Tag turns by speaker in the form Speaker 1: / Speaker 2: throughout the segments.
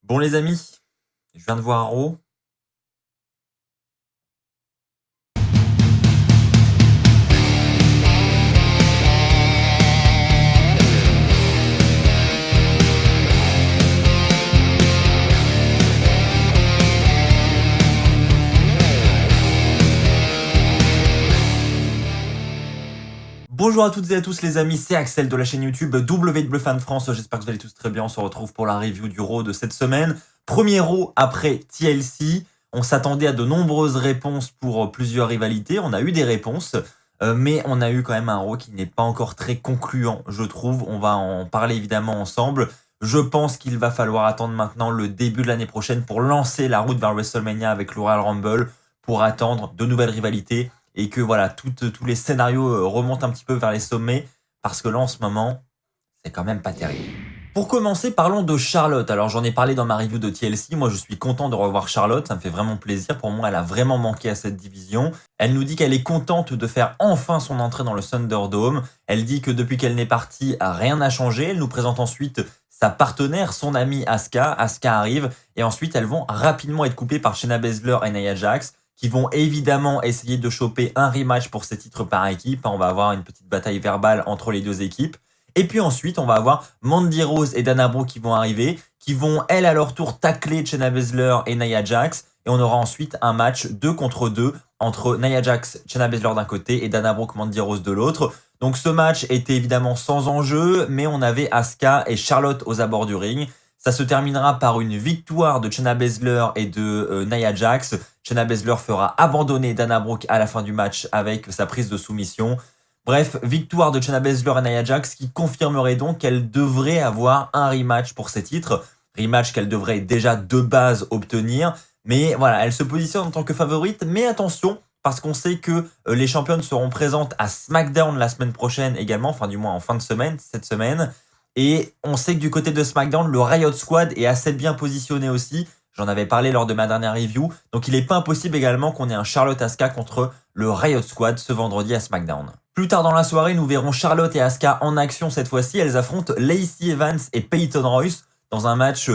Speaker 1: Bon les amis, je viens de voir Raw. Bonjour à toutes et à tous les amis, c'est Axel de la chaîne YouTube WWE Fan France. J'espère que vous allez tous très bien. On se retrouve pour la review du Raw de cette semaine. Premier Raw après TLC. On s'attendait à de nombreuses réponses pour plusieurs rivalités. On a eu des réponses, mais on a eu quand même un Raw qui n'est pas encore très concluant, je trouve. On va en parler évidemment ensemble. Je pense qu'il va falloir attendre maintenant le début de l'année prochaine pour lancer la route vers WrestleMania avec le Royal Rumble, pour attendre de nouvelles rivalités et que voilà, tous les scénarios remontent un petit peu vers les sommets, parce que là, en ce moment, c'est quand même pas terrible. Pour commencer, parlons de Charlotte. Alors, j'en ai parlé dans ma review de TLC. Moi, je suis content de revoir Charlotte. Ça me fait vraiment plaisir. Pour moi, elle a vraiment manqué à cette division. Elle nous dit qu'elle est contente de faire enfin son entrée dans le Thunderdome. Elle dit que depuis qu'elle n'est partie, rien n'a changé. Elle nous présente ensuite sa partenaire, son amie Asuka. Asuka arrive. Et ensuite, elles vont rapidement être coupées par Shayna Baszler et Nia Jax, qui vont évidemment essayer de choper un rematch pour ces titres par équipe. On va avoir une petite bataille verbale entre les deux équipes. Et puis ensuite, on va avoir Mandy Rose et Dana Brooke qui vont arriver, qui vont, elles, à leur tour, tacler Shayna Baszler et Nia Jax. Et on aura ensuite un match 2 contre 2 entre Nia Jax, Shayna Baszler d'un côté et Dana Brooke, Mandy Rose de l'autre. Donc ce match était évidemment sans enjeu, mais on avait Asuka et Charlotte aux abords du ring. Ça se terminera par une victoire de Shayna Baszler et de Nia Jax. Shayna Baszler fera abandonner Dana Brooke à la fin du match avec sa prise de soumission. Bref, victoire de Shayna Baszler et Nia Jax qui confirmerait donc qu'elle devrait avoir un rematch pour ces titres. Rematch qu'elle devrait déjà de base obtenir. Mais voilà, elle se positionne en tant que favorite. Mais attention, parce qu'on sait que les championnes seront présentes à SmackDown la semaine prochaine également, enfin du moins en fin de semaine, cette semaine. Et on sait que du côté de SmackDown, le Riot Squad est assez bien positionné aussi. J'en avais parlé lors de ma dernière review. Donc il n'est pas impossible également qu'on ait un Charlotte Asuka contre le Riot Squad ce vendredi à SmackDown. Plus tard dans la soirée, nous verrons Charlotte et Asuka en action cette fois-ci. Elles affrontent Lacey Evans et Peyton Royce dans un match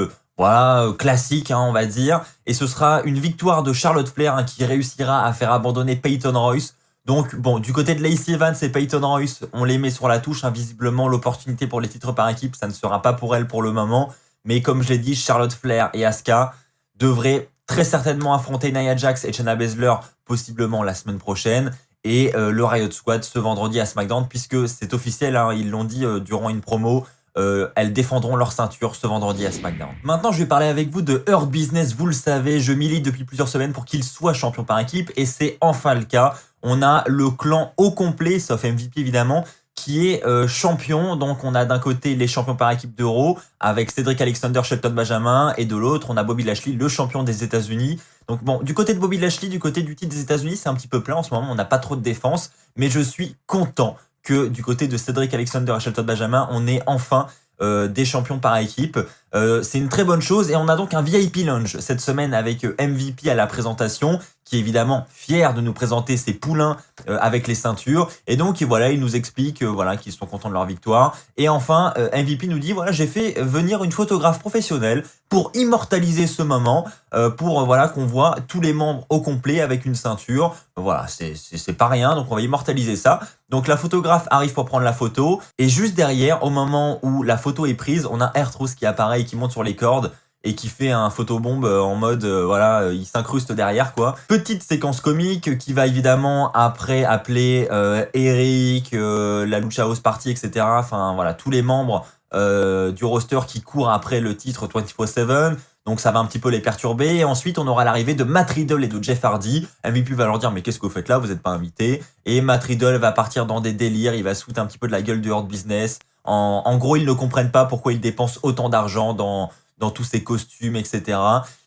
Speaker 1: classique, on va dire. Et ce sera une victoire de Charlotte Flair qui réussira à faire abandonner Peyton Royce. Donc, bon, du côté de Lacey Evans et Peyton Royce, on les met sur la touche. Visiblement, l'opportunité pour les titres par équipe, ça ne sera pas pour elles pour le moment. Mais comme je l'ai dit, Charlotte Flair et Asuka devraient très certainement affronter Nia Jax et Shayna Baszler, possiblement la semaine prochaine. Et le Riot Squad ce vendredi à SmackDown, puisque c'est officiel, ils l'ont dit durant une promo. Elles défendront leur ceinture ce vendredi à SmackDown. Maintenant, je vais parler avec vous de Hurt Business. Vous le savez, je milite depuis plusieurs semaines pour qu'ils soient champions par équipe et c'est enfin le cas. On a le clan au complet, sauf MVP évidemment, qui est champion. Donc on a d'un côté les champions par équipe d'Euro avec Cedric Alexander, Shelton Benjamin, et de l'autre on a Bobby Lashley, le champion des États-Unis. Donc bon, du côté de Bobby Lashley, du côté du titre des États-Unis, c'est un petit peu plein en ce moment, on n'a pas trop de défense, mais je suis content que du côté de Cedric Alexander et Shelton Benjamin, on ait enfin des champions par équipe. C'est une très bonne chose et on a donc un VIP Lounge cette semaine avec MVP à la présentation, qui est évidemment fier de nous présenter ses poulains avec les ceintures. Et donc voilà, il nous explique qu'ils sont contents de leur victoire. Et enfin, MVP nous dit, voilà, j'ai fait venir une photographe professionnelle pour immortaliser ce moment, pour qu'on voit tous les membres au complet avec une ceinture. Voilà, c'est pas rien, donc on va immortaliser ça. Donc la photographe arrive pour prendre la photo, et juste derrière, au moment où la photo est prise, on a R-Truth qui apparaît et qui monte sur les cordes et qui fait un photobombe en mode il s'incruste derrière quoi. Petite séquence comique qui va évidemment après appeler Eric, la Lucha House Party, etc. Enfin voilà, tous les membres du roster qui courent après le titre 24/7. Donc ça va un petit peu les perturber. Et ensuite, on aura l'arrivée de Matt Riddle et de Jeff Hardy. MVP va leur dire, mais qu'est-ce que vous faites là? Vous n'êtes pas invités. Et Matt Riddle va partir dans des délires. Il va se foutre un petit peu de la gueule du Hurt Business. En gros, ils ne comprennent pas pourquoi ils dépensent autant d'argent dans tous ces costumes, etc.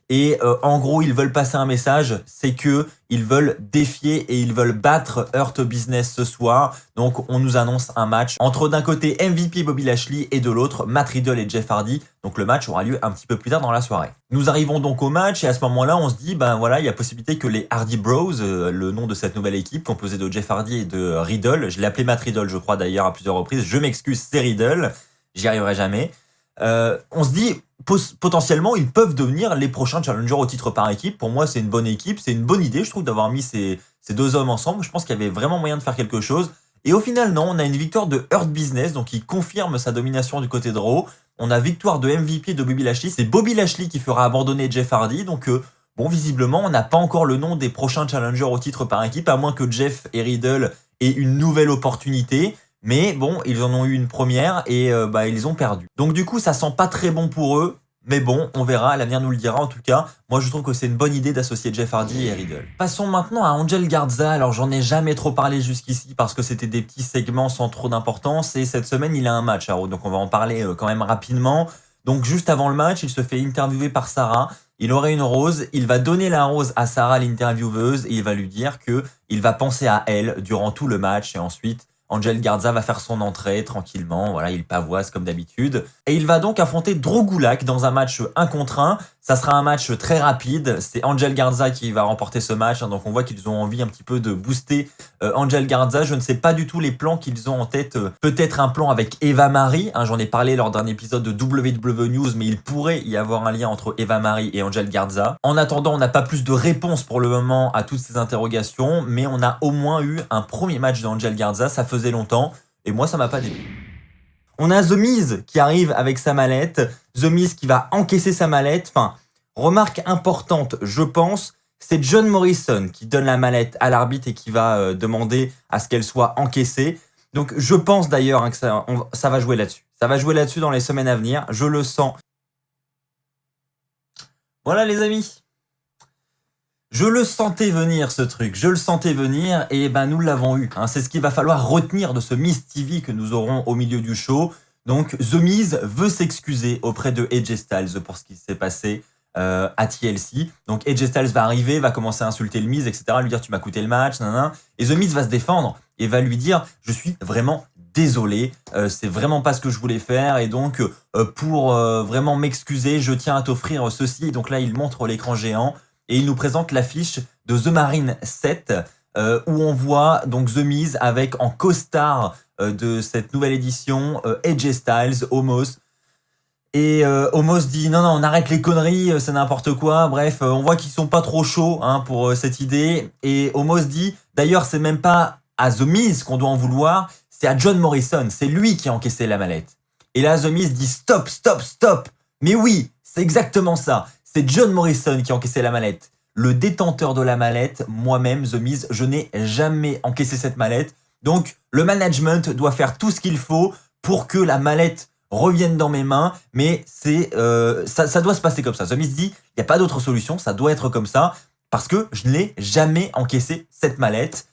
Speaker 1: Et en gros, ils veulent passer un message, c'est que ils veulent défier et ils veulent battre Hurt Business ce soir. Donc, on nous annonce un match entre d'un côté MVP Bobby Lashley et de l'autre Matt Riddle et Jeff Hardy. Donc, le match aura lieu un petit peu plus tard dans la soirée. Nous arrivons donc au match et à ce moment-là, on se dit, il y a possibilité que les Hardy Bros, le nom de cette nouvelle équipe composée de Jeff Hardy et de Riddle, je l'ai appelé Matt Riddle, je crois d'ailleurs à plusieurs reprises. Je m'excuse, c'est Riddle, j'y arriverai jamais. On se dit potentiellement ils peuvent devenir les prochains challengers au titre par équipe. Pour moi, c'est une bonne équipe, c'est une bonne idée, je trouve, d'avoir mis ces deux hommes ensemble. Je pense qu'il y avait vraiment moyen de faire quelque chose. Et au final, non, on a une victoire de Hurt Business, donc il confirme sa domination du côté de Raw. On a victoire de MVP de Bobby Lashley. C'est Bobby Lashley qui fera abandonner Jeff Hardy. Donc, bon, visiblement, on n'a pas encore le nom des prochains challengers au titre par équipe, à moins que Jeff et Riddle aient une nouvelle opportunité. Mais bon, ils en ont eu une première et ils ont perdu. Donc du coup, ça sent pas très bon pour eux. Mais bon, on verra, l'avenir nous le dira. En tout cas, moi je trouve que c'est une bonne idée d'associer Jeff Hardy et Riddle. Passons maintenant à Angel Garza. Alors j'en ai jamais trop parlé jusqu'ici parce que c'était des petits segments sans trop d'importance. Et cette semaine, il a un match à Raw, donc on va en parler quand même rapidement. Donc juste avant le match, il se fait interviewer par Sarah. Il aurait une rose, il va donner la rose à Sarah, l'intervieweuse, et il va lui dire que il va penser à elle durant tout le match. Et ensuite, Angel Garza va faire son entrée tranquillement, voilà, il pavoise comme d'habitude. Et il va donc affronter Drew Gulak dans un match 1 contre 1. Ça sera un match très rapide, c'est Angel Garza qui va remporter ce match, hein, donc on voit qu'ils ont envie un petit peu de booster Angel Garza. Je ne sais pas du tout les plans qu'ils ont en tête, peut-être un plan avec Eva Marie, hein, j'en ai parlé lors d'un épisode de WWE News, mais il pourrait y avoir un lien entre Eva Marie et Angel Garza. En attendant, on n'a pas plus de réponses pour le moment à toutes ces interrogations, mais on a au moins eu un premier match d'Angel Garza, ça faisait longtemps, et moi ça m'a pas déplu. On a The Miz qui arrive avec sa mallette. The Miz qui va encaisser sa mallette. Enfin, remarque importante, je pense, c'est John Morrison qui donne la mallette à l'arbitre et qui va demander à ce qu'elle soit encaissée. Donc, je pense d'ailleurs hein, que ça va jouer là-dessus. Ça va jouer là-dessus dans les semaines à venir. Je le sens. Voilà les amis. Je le sentais venir ce truc, je le sentais venir et nous l'avons eu. Hein. C'est ce qu'il va falloir retenir de ce Miz TV que nous aurons au milieu du show. Donc The Miz veut s'excuser auprès de AJ Styles pour ce qui s'est passé à TLC. Donc AJ Styles va arriver, va commencer à insulter le Miz, etc. Lui dire tu m'as coûté le match, nanana. Et The Miz va se défendre et va lui dire je suis vraiment désolé, c'est vraiment pas ce que je voulais faire et donc pour vraiment m'excuser, je tiens à t'offrir ceci. Et donc là il montre l'écran géant. Et il nous présente l'affiche de The Marine 7 où on voit donc The Miz avec en costard de cette nouvelle édition AJ Styles, Omos. Et Omos dit non, on arrête les conneries, c'est n'importe quoi. Bref, on voit qu'ils sont pas trop chauds hein, pour cette idée. Et Omos dit d'ailleurs, c'est même pas à The Miz qu'on doit en vouloir, c'est à John Morrison. C'est lui qui a encaissé la mallette. Et là, The Miz dit stop, stop, stop. Mais oui, c'est exactement ça. C'est John Morrison qui a encaissé la mallette. Le détenteur de la mallette, moi-même, The Miz, je n'ai jamais encaissé cette mallette. Donc, le management doit faire tout ce qu'il faut pour que la mallette revienne dans mes mains. Mais ça doit se passer comme ça. The Miz dit, il n'y a pas d'autre solution, ça doit être comme ça. Parce que je n'ai jamais encaissé cette mallette.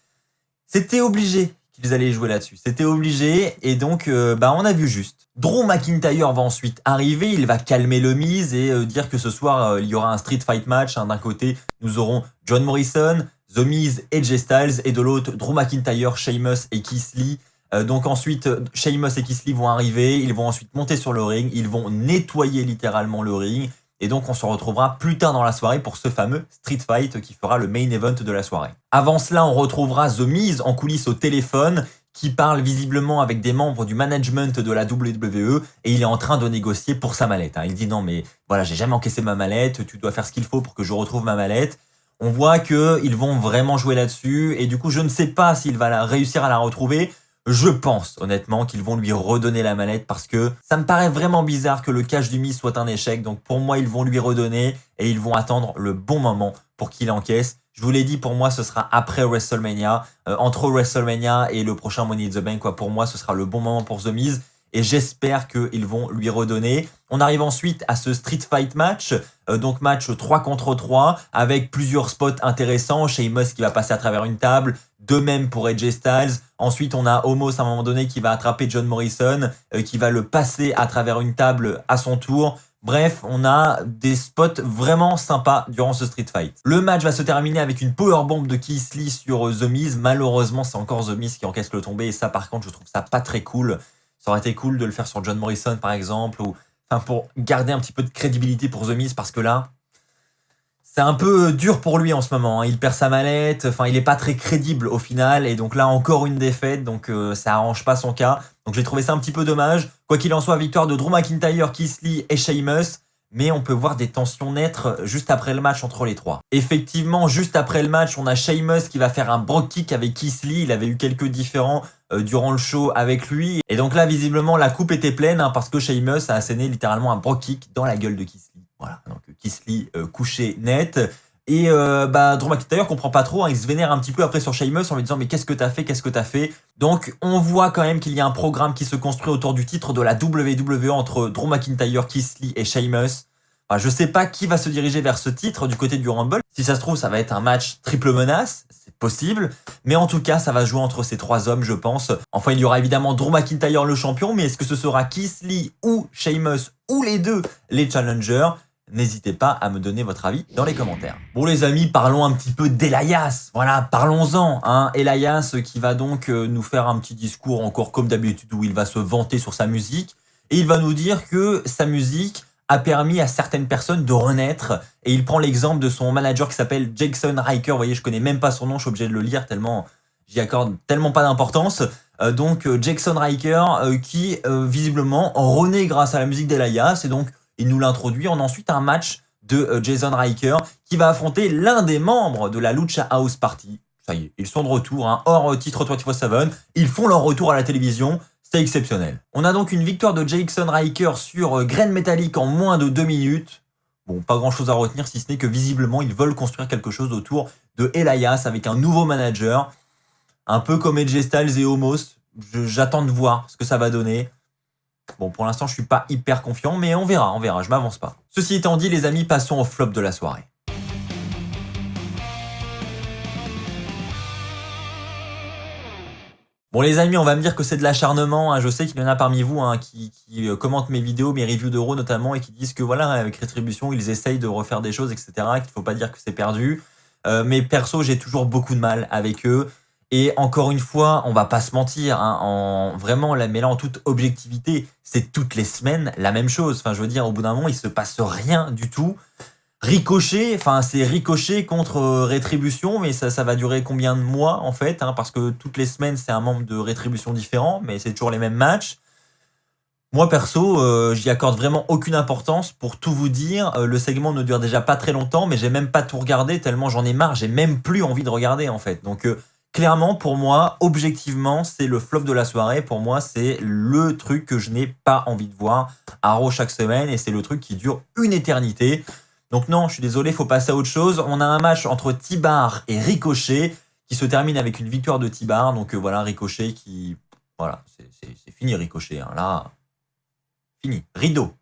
Speaker 1: C'était obligé qu'ils allaient jouer là-dessus. C'était obligé et donc on a vu juste. Drew McIntyre va ensuite arriver, il va calmer le Miz et dire que ce soir il y aura un street fight match. Hein. D'un côté, nous aurons John Morrison, The Miz et AJ Styles et de l'autre Drew McIntyre, Sheamus et Keith Lee. Donc ensuite, Sheamus et Keith Lee vont arriver, ils vont ensuite monter sur le ring, ils vont nettoyer littéralement le ring. Et donc, on se retrouvera plus tard dans la soirée pour ce fameux Street Fight qui fera le main event de la soirée. Avant cela, on retrouvera The Miz en coulisses au téléphone qui parle visiblement avec des membres du management de la WWE et il est en train de négocier pour sa mallette. Il dit non mais voilà, j'ai jamais encaissé ma mallette, tu dois faire ce qu'il faut pour que je retrouve ma mallette. On voit qu'ils vont vraiment jouer là-dessus et du coup, je ne sais pas s'il va réussir à la retrouver. Je pense honnêtement qu'ils vont lui redonner la mallette parce que ça me paraît vraiment bizarre que le cash du Miz soit un échec. Donc pour moi, ils vont lui redonner et ils vont attendre le bon moment pour qu'il encaisse. Je vous l'ai dit, pour moi, ce sera après WrestleMania. Entre WrestleMania et le prochain Money in the Bank, pour moi, ce sera le bon moment pour The Miz. Et j'espère qu'ils vont lui redonner. On arrive ensuite à ce Street Fight match. Donc match 3 contre 3 avec plusieurs spots intéressants. Sheamus qui va passer à travers une table. De même pour AJ Styles. Ensuite, on a Omos à un moment donné qui va attraper John Morrison, qui va le passer à travers une table à son tour. Bref, on a des spots vraiment sympas durant ce Street Fight. Le match va se terminer avec une powerbomb de Keith Lee sur The Miz. Malheureusement, c'est encore The Miz qui encaisse le tombé. Et ça, par contre, je trouve ça pas très cool. Ça aurait été cool de le faire sur John Morrison, par exemple, ou pour garder un petit peu de crédibilité pour The Miz, parce que là, C'est un peu dur pour lui en ce moment, hein. Il perd sa mallette, enfin il est pas très crédible au final, et donc là encore une défaite, donc ça arrange pas son cas. Donc j'ai trouvé ça un petit peu dommage. Quoi qu'il en soit, victoire de Drew McIntyre, Keith Lee et Sheamus, mais on peut voir des tensions naître juste après le match entre les trois. Effectivement, juste après le match, on a Sheamus qui va faire un brogue kick avec Keith Lee. Il avait eu quelques différends durant le show avec lui, et donc là visiblement la coupe était pleine, hein, parce que Sheamus a asséné littéralement un brogue kick dans la gueule de Keith Lee. Voilà, donc Keith Lee couché net. Et Drew McIntyre comprend pas trop, hein, il se vénère un petit peu après sur Sheamus en lui disant mais qu'est-ce que t'as fait, qu'est-ce que t'as fait. Donc on voit quand même qu'il y a un programme qui se construit autour du titre de la WWE entre Drew McIntyre, Keith Lee et Sheamus. Enfin, je sais pas qui va se diriger vers ce titre du côté du Rumble. Si ça se trouve, ça va être un match triple menace, c'est possible. Mais en tout cas, ça va jouer entre ces trois hommes, je pense. Enfin, il y aura évidemment Drew McIntyre le champion, mais est-ce que ce sera Keith Lee ou Sheamus ou les deux les challengers? N'hésitez pas à me donner votre avis dans les commentaires. Bon les amis, parlons un petit peu d'Elias. Voilà, parlons-en. Hein. Elias qui va donc nous faire un petit discours encore comme d'habitude où il va se vanter sur sa musique. Et il va nous dire que sa musique a permis à certaines personnes de renaître. Et il prend l'exemple de son manager qui s'appelle Jason Riker. Vous voyez, je connais même pas son nom, je suis obligé de le lire tellement j'y accorde tellement pas d'importance. Donc Jason Riker qui visiblement renaît grâce à la musique d'Elias. Et donc il nous l'introduit en ensuite un match de Jason Riker qui va affronter l'un des membres de la Lucha House Party. Ça y est, ils sont de retour, hein, hors titre 24/7. Ils font leur retour à la télévision. C'est exceptionnel. On a donc une victoire de Jason Riker sur Grain Metallic en moins de 2 minutes. Bon, pas grand chose à retenir si ce n'est que visiblement ils veulent construire quelque chose autour de Elias avec un nouveau manager. Un peu comme AJ Styles et Omos. J'attends de voir ce que ça va donner. Bon, pour l'instant, je suis pas hyper confiant, mais on verra, je m'avance pas. Ceci étant dit, les amis, passons au flop de la soirée. Bon les amis, on va me dire que c'est de l'acharnement, hein. Je sais qu'il y en a parmi vous hein, qui commentent mes vidéos, mes reviews d'Euro notamment, et qui disent que voilà, avec Rétribution, ils essayent de refaire des choses, etc., qu'il faut pas dire que c'est perdu. Mais perso, j'ai toujours beaucoup de mal avec eux. Et encore une fois, on va pas se mentir, hein, vraiment, mais là, en toute objectivité, c'est toutes les semaines la même chose. Enfin, je veux dire, au bout d'un moment, il se passe rien du tout. Ricochet, enfin c'est Ricochet contre Rétribution, mais ça va durer combien de mois en fait, hein, parce que toutes les semaines c'est un membre de Rétribution différent, mais c'est toujours les mêmes matchs. Moi perso, j'y accorde vraiment aucune importance. Pour tout vous dire, le segment ne dure déjà pas très longtemps, mais j'ai même pas tout regardé tellement j'en ai marre, j'ai même plus envie de regarder en fait. Donc clairement pour moi, objectivement, c'est le flop de la soirée. Pour moi, c'est le truc que je n'ai pas envie de voir à Raw chaque semaine, et c'est le truc qui dure une éternité. Donc non, je suis désolé, faut passer à autre chose. On a un match entre T-Bar et Ricochet qui se termine avec une victoire de T-Bar. Donc voilà, Ricochet qui... Voilà, c'est fini Ricochet. Hein. Là, fini. Rideau.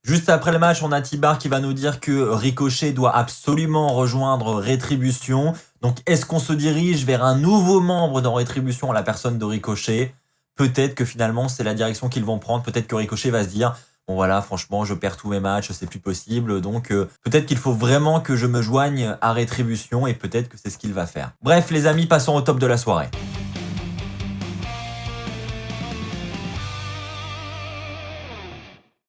Speaker 1: Juste après le match, on a T-Bar qui va nous dire que Ricochet doit absolument rejoindre Rétribution. Donc est-ce qu'on se dirige vers un nouveau membre dans Rétribution, la personne de Ricochet? Peut-être que finalement, c'est la direction qu'ils vont prendre. Peut-être que Ricochet va se dire... Bon voilà, franchement, je perds tous mes matchs, c'est plus possible, donc peut-être qu'il faut vraiment que je me joigne à Rétribution, et peut-être que c'est ce qu'il va faire. Bref les amis, passons au top de la soirée.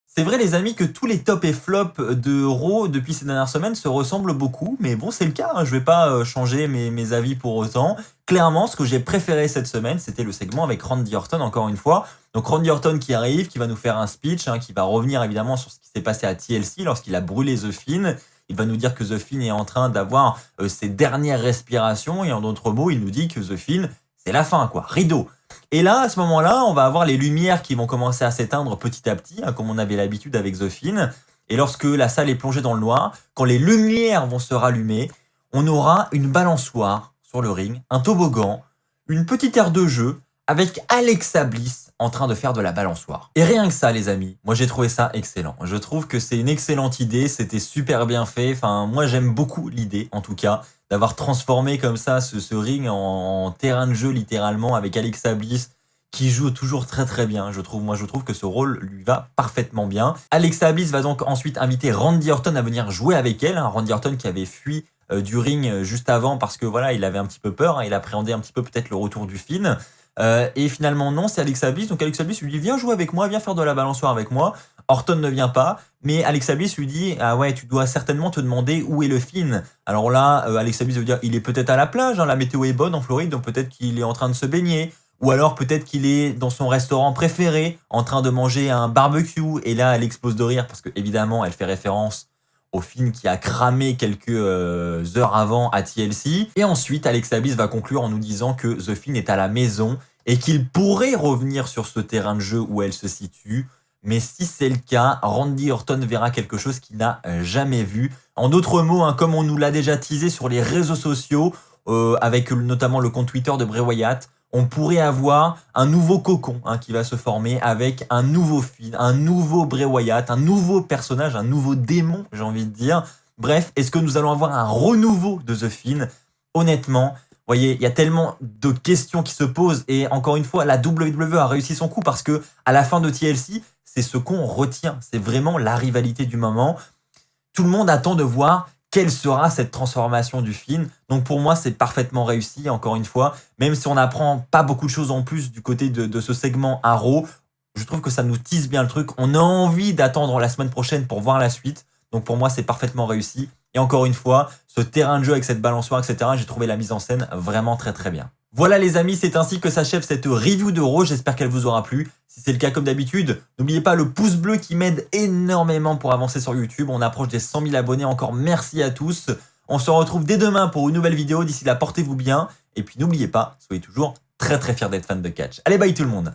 Speaker 1: C'est vrai les amis que tous les tops et flops de Raw depuis ces dernières semaines se ressemblent beaucoup, mais bon c'est le cas, hein, je vais pas changer mes avis pour autant. Clairement, ce que j'ai préféré cette semaine, c'était le segment avec Randy Orton encore une fois. Donc Randy Orton qui arrive, qui va nous faire un speech, hein, qui va revenir évidemment sur ce qui s'est passé à TLC lorsqu'il a brûlé The Fiend. Il va nous dire que The Fiend est en train d'avoir ses dernières respirations, et en d'autres mots, il nous dit que The Fiend, c'est la fin quoi, rideau. Et là, à ce moment-là, on va avoir les lumières qui vont commencer à s'éteindre petit à petit, hein, comme on avait l'habitude avec The Fiend. Et lorsque la salle est plongée dans le noir, quand les lumières vont se rallumer, on aura une balançoire sur le ring, un toboggan, une petite aire de jeu, avec Alexa Bliss en train de faire de la balançoire. Et rien que ça, les amis, moi j'ai trouvé ça excellent. Je trouve que c'est une excellente idée, c'était super bien fait. Enfin, moi j'aime beaucoup l'idée, en tout cas, d'avoir transformé comme ça ce ring en terrain de jeu littéralement, avec Alexa Bliss qui joue toujours très très bien. Je trouve que ce rôle lui va parfaitement bien. Alexa Bliss va donc ensuite inviter Randy Orton à venir jouer avec elle. Hein. Randy Orton qui avait fui du ring juste avant parce que voilà, il avait un petit peu peur, hein, il appréhendait un petit peu peut-être le retour du Finn. Et finalement non, c'est Alexa Bliss. Donc Alexa Bliss lui dit viens jouer avec moi, viens faire de la balançoire avec moi. Orton ne vient pas, mais Alexa Bliss lui dit ah ouais, tu dois certainement te demander où est le Finn. Alors là, Alexa Bliss veut dire il est peut-être à la plage, hein, la météo est bonne en Floride, donc peut-être qu'il est en train de se baigner. Ou alors peut-être qu'il est dans son restaurant préféré, en train de manger un barbecue. Et là, elle explose de rire parce que évidemment, elle fait référence au film qui a cramé quelques heures avant à TLC. Et ensuite, Alexa Bliss va conclure en nous disant que The Finn est à la maison et qu'il pourrait revenir sur ce terrain de jeu où elle se situe. Mais si c'est le cas, Randy Orton verra quelque chose qu'il n'a jamais vu. En d'autres mots, hein, comme on nous l'a déjà teasé sur les réseaux sociaux, avec notamment le compte Twitter de Bray Wyatt, on pourrait avoir un nouveau cocon hein, qui va se former avec un nouveau Finn, un nouveau Bray Wyatt, un nouveau personnage, un nouveau démon, j'ai envie de dire. Bref, est-ce que nous allons avoir un renouveau de The Finn? Honnêtement, vous voyez, il y a tellement de questions qui se posent et encore une fois, la WWE a réussi son coup parce que à la fin de TLC, c'est ce qu'on retient. C'est vraiment la rivalité du moment. Tout le monde attend de voir quelle sera cette transformation du Finn. Donc pour moi, c'est parfaitement réussi, encore une fois. Même si on n'apprend pas beaucoup de choses en plus du côté de ce segment à Raw, je trouve que ça nous tease bien le truc. On a envie d'attendre la semaine prochaine pour voir la suite. Donc pour moi, c'est parfaitement réussi. Et encore une fois, ce terrain de jeu avec cette balançoire, etc., j'ai trouvé la mise en scène vraiment très très bien. Voilà les amis, c'est ainsi que s'achève cette review de Raw, j'espère qu'elle vous aura plu. Si c'est le cas comme d'habitude, n'oubliez pas le pouce bleu qui m'aide énormément pour avancer sur YouTube. On approche des 100 000 abonnés, encore merci à tous. On se retrouve dès demain pour une nouvelle vidéo, d'ici là portez-vous bien. Et puis n'oubliez pas, soyez toujours très très fiers d'être fan de catch. Allez bye tout le monde.